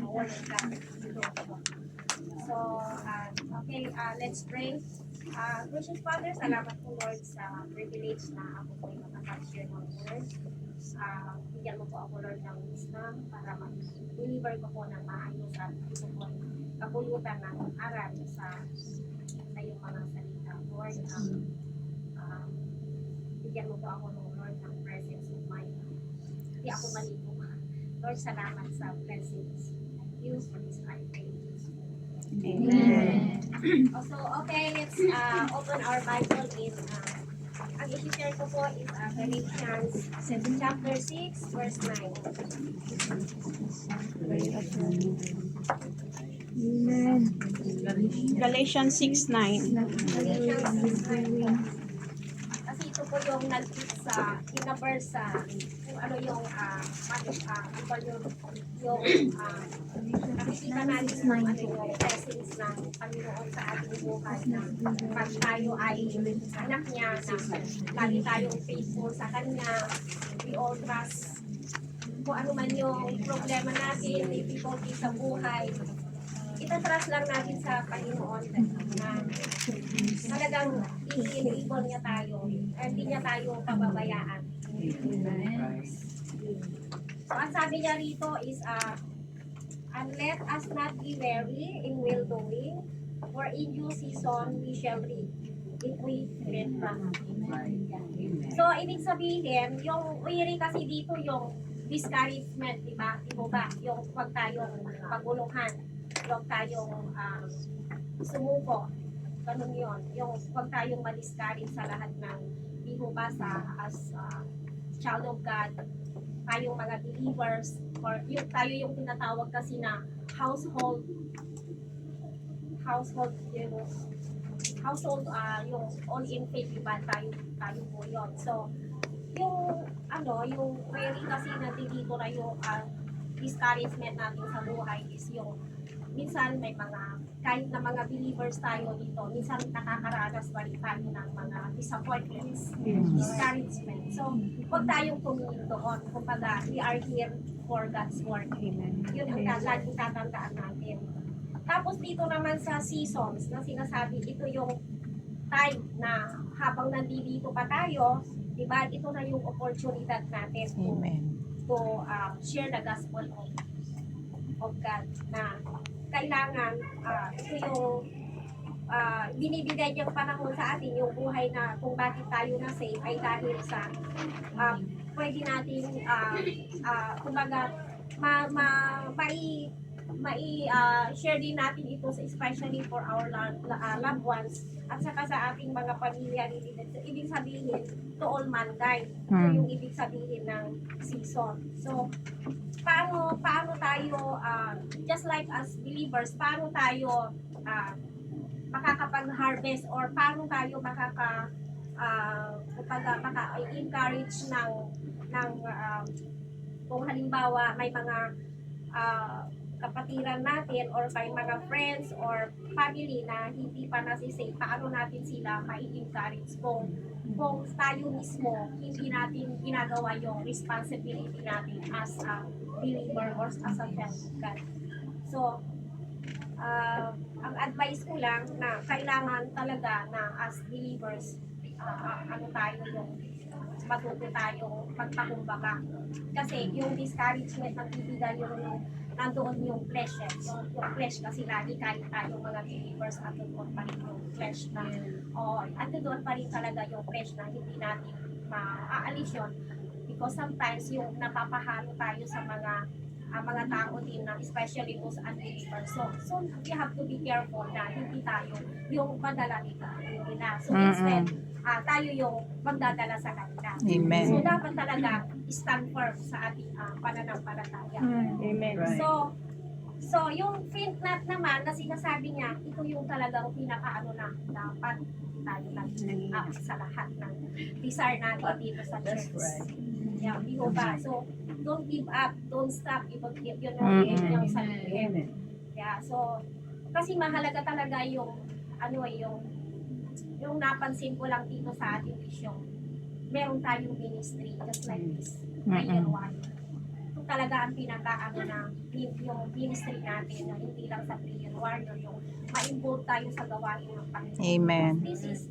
mawalan ka. So, okay, let's pray. Gracious Father, salamat po Lord sa privilege na ako po yung makapag-share ng word. Bigyan mo po ako Lord ng wisdom para mag-deliver ko po ng maayos at ito po kapulutan ng aral sa iyong mga salita. Lord, bigyan mo po ako ng Lord ng presence of mind. Hindi ako malito. Lord, salamat sa blessings. Thank you for this time. Amen. So, okay, let's open our Bible in, ang isi-share ko po is Galatians chapter 6, verse 9. Galatians 6:9. Galatians 6:9. Kasi ito po yung nag-fit sa, in-verse sa, kung ano yung, nakikita natin yung, yung blessings ng Panginoon sa ating buhay na pag tayo ay anak niya, na lagi tayong faithful sa Kanya, we all trust kung ano man yung problema natin, difficulty sa buhay, itatrust lang natin sa Panginoon na talagang i-enable niya tayo, hindi niya tayo pababayaan. So, ang sabi niya rito is, and let us not be weary in well doing, for in due season we shall reap if we faint not. So, ibig sabihin, yung weary kasi dito yung discouragement, di ba? Di ba? Yung huwag tayong paguluhan, huwag tayong sumuko. Ganun yun. Yung huwag tayong ma-discourage sa lahat ng di ba sa as child of God, tayong mga believers, or yung tayo yung tinatawag kasi na household, yung all in faith, diba? Tayo po yun. So, yung very kasi nandito na yung discouragement natin sa buhay is yung minsan may kahit na mga believers tayo dito, minsan nakakaranas pa rin tayo ng mga disappointments, discouragement. So, huwag tayong tumingin doon. Kumbaga, we are here for God's work. Yun ang laging tatandaan natin. Tapos dito naman sa seasons na sinasabi, ito yung time na habang nandito pa tayo, diba, ito na yung oportunidad natin to share the gospel of God na kailangan ito yung binibigay niyang panahon sa atin, yung buhay na kung bakit tayo na save ay dahil sa pwede natin kumbaga share din natin ito especially for our loved ones at saka sa ating mga pamilya. So, ibig sabihin to all mankind. Ito yung ibig sabihin ng season. So, paano tayo, just like as believers, paano tayo makakapag-harvest or paano tayo maka-encourage ng kung halimbawa may mga kapatiran natin or may mga friends or family na hindi pa nasisave, paano natin sila mai-encourage kung tayo mismo hindi natin ginagawa yung responsibility natin as a believer or as a child of God. So, ang advice ko lang na kailangan talaga na as believers, tayo yung matuto tayong magpakumbaba. Kasi yung discouragement ng bibigay yung nandoon yung flesh yung flesh kasi lagi kahit tayong mga believers at doon pa rin yung flesh na at doon pa rin talaga yung flesh na hindi natin maaalis yun because sometimes yung napapahalo tayo sa mga tao din na especially those unbelievers. So we have to be careful na hindi tayo yung madala nila. So instead, tayo yung magdadala sa kanila. Amen. So dapat talaga stand firm sa ating pananampalataya. Amen. So yung faint not naman na sinasabi niya, ito yung talagang pinakaano na dapat tayo lang sa lahat ng desire natin dito sa church. Yeah, di ba? So don't give up, don't stop, yun yung sabihin. Yeah, so kasi mahalaga talaga yung yung napansin ko lang dito sa ating vision, meron tayong ministry just like this, prayer one. talaga ang pinaka na yung ministry natin na hindi lang sa prayer warrior, yung ma-involve tayo sa gawain ng Panginoon. Amen. This is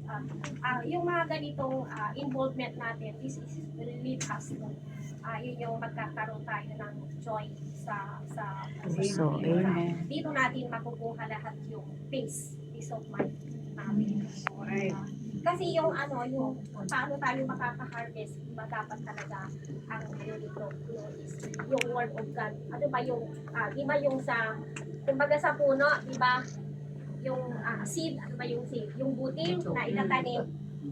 yung mga ganitong involvement natin, this is will lead us to yun yung magkakaroon tayo ng joy sa So, amen. dito natin makukuha lahat yung peace of mind natin. Kasi yung yung paano tayo makaka-harvest, iba dapat talaga ang dito is yung word of God. Ano ba yung iba yung sa kumbaga sa puno, di ba? Yung seed, ano ba yung seed? Yung butil na itatanim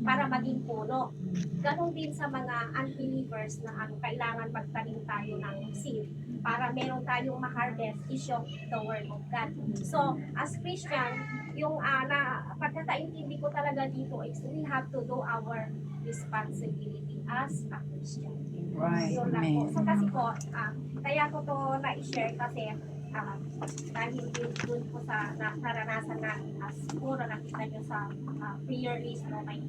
para maging puno. Ganon din sa mga unbelievers na kailangan magtanim tayo ng seed para meron tayong ma-harvest is yung the word of God. So, as Christian, yung pagkakaintindi ko talaga dito is we have to do our responsibility as a Christian. Right. Yun lang po. Amen. So kasi po, kaya ko to na-share kasi dahil dun po sa naranasan natin as siguro nakita nyo sa prayer list, no, may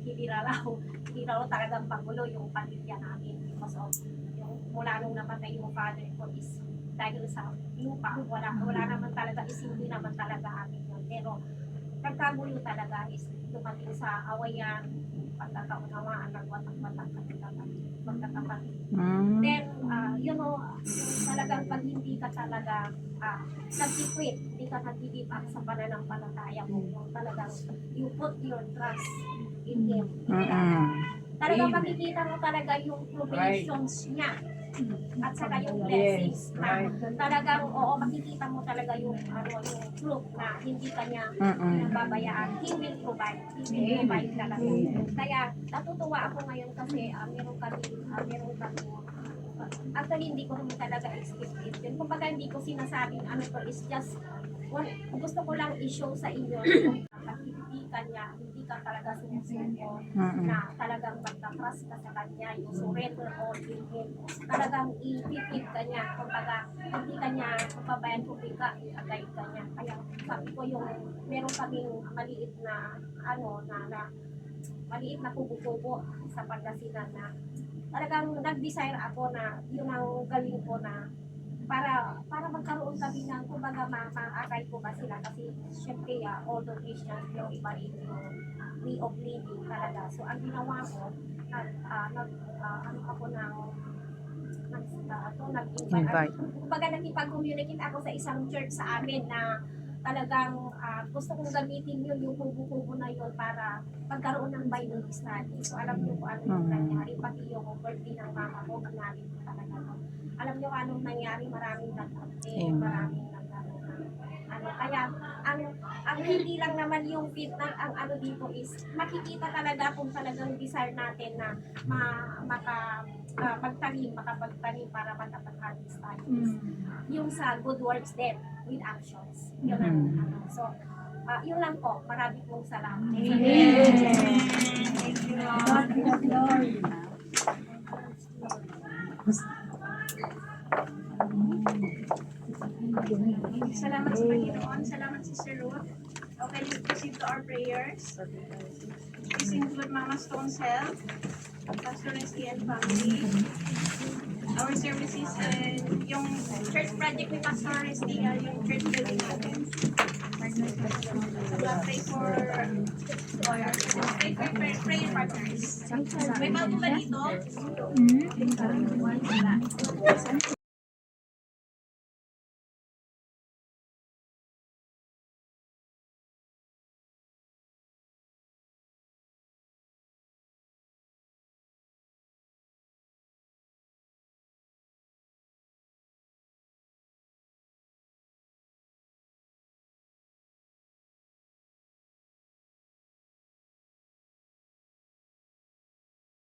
hindi raw talagang pagulo yung pamilya namin because of yung mula nung namatay yung father ko is dahil sa lupa, wala naman talaga, isindi naman talaga amin yun. Pero pagkagulo talaga is dumating sa awayan, pagkakaunawaan, nagwatak-watak, magkakapatid. Then, you know, talagang pag hindi ka talaga nag-quit, hindi ka nag-give up sa pananampalataya mo, yung talagang you put your trust in Him. Talagang makikita mo talaga yung provisions niya at saka yung blessings na talagang makikita mo talaga yung yung proof na hindi kanya pinababayaan. He will provide talaga. Kaya natutuwa ako ngayon kasi meron kami actually hindi ko naman talaga expected yun. Kumbaga hindi ko sinasabing to is just gusto ko lang i-show sa inyo yung kapag hindi ka talaga sumusuko na talagang magka-trust ka sa kanya, yung surrender all in Him. Talagang i-fit ka niya. Kumbaga hindi ka niya pabayan kung ka, i-guide ka niya. Kaya sabi ko yung meron kaming maliit na maliit na kubo-kubo sa Pangasinan na talagang nag-desire ako na yun ang gawin ko na para magkaroon kami ng kumbaga ma-akay ko ba sila kasi syempre although Christians yung iba rin yung way of living talaga. So ang ginawa ko Invite. Kumbaga nakipag-communicate ako sa isang church sa amin na talagang gusto kong gamitin yun, yung kubo-kubo na yun para pagkaroon ng Bible study. So alam niyo kung ano yung nangyari, pati yung birthday ng mama ko, nangyari ko talaga. Alam niyo anong nangyari, maraming nag-update, maraming kaya ang hindi lang naman yung fit ng ang dito is makikita talaga kung talagang desire natin na makapagtanim para makapag-harvest tayo. Yung sa good works din with actions. Yun ang so yun lang po. Marami pong salamat. Salamat sa Panginoon. Salamat Sister Ruth. Okay, let's proceed to our prayers. This include Mama Stone's health, Pastor Resty and family, our services, and yung church project ni Pastor Resty, yung church building natin. Pray for prayer partners. May bago ba dito?